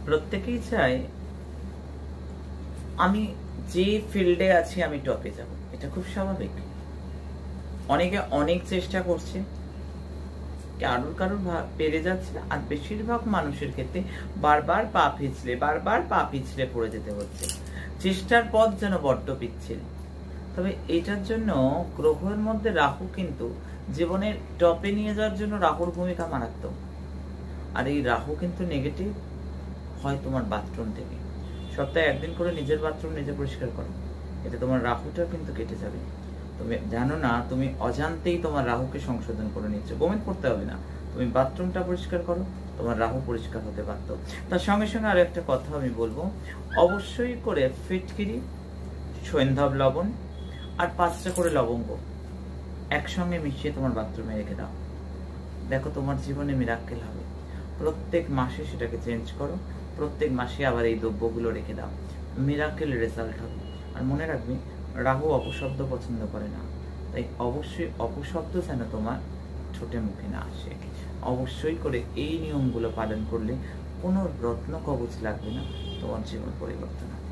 প্রত্যেকেই চায় আমি যে ফিল্ডে আছি আমি টপে যাব, এটা খুব স্বাভাবিক। অনেকে অনেক চেষ্টা করছে, কারোর কারোর পেরে যাচ্ছে, আর বেশিরভাগ মানুষের ক্ষেত্রে বারবার পা পিছলে পড়ে যেতে হচ্ছে। চেষ্টার পথ যেন বড্ড পিচ্ছিল। তবে এটার জন্য গ্রহের মধ্যে রাহু কিন্তু জীবনের টপে নিয়ে যাওয়ার জন্য রাহুর ভূমিকা মারাত্মক। আর এই রাহু কিন্তু নেগেটিভ হয় তোমার বাথরুম থেকে। সপ্তাহে একদিন করে নিজের বাথরুম নিজে পরিষ্কার করো, এতে তোমার রাহুটা কিন্তু কেটে যাবে। তুমি জানো না, তুমি অজান্তেই তোমার রাহুকে সংশোধন করে নিচ্ছ। গোমেদ করতে হবে না, তুমি বাথরুমটা পরিষ্কার করো, তোমার রাহু পরিষ্কার হতে পারত। তার সঙ্গে সঙ্গে আরো একটা কথা আমি বলবো, অবশ্যই করে ফিটকিরি, সৈন্ধব লবণ আর 5টা করে লবঙ্গ একসঙ্গে মিশিয়ে তোমার বাথরুমে রেখে দাও। দেখো তোমার জীবনে মিরাক্কেল হবে। প্রত্যেক মাসে সেটাকে চেঞ্জ করো, প্রত্যেক মাসে আবার এই দ্রব্যগুলো রেখে দাও, মিরাক্কেল রেজাল্ট হবে। আর মনে রাখবে, রাহু অপশব্দ পছন্দ করে না, তাই অবশ্যই অপশব্দ যেন তোমার ঠোঁটে মুখে না আসে। অবশ্যই করে এই নিয়মগুলো পালন করলে কোনো রত্ন কবচ লাগবে না, তোমার জীবন পরিবর্তন হবে।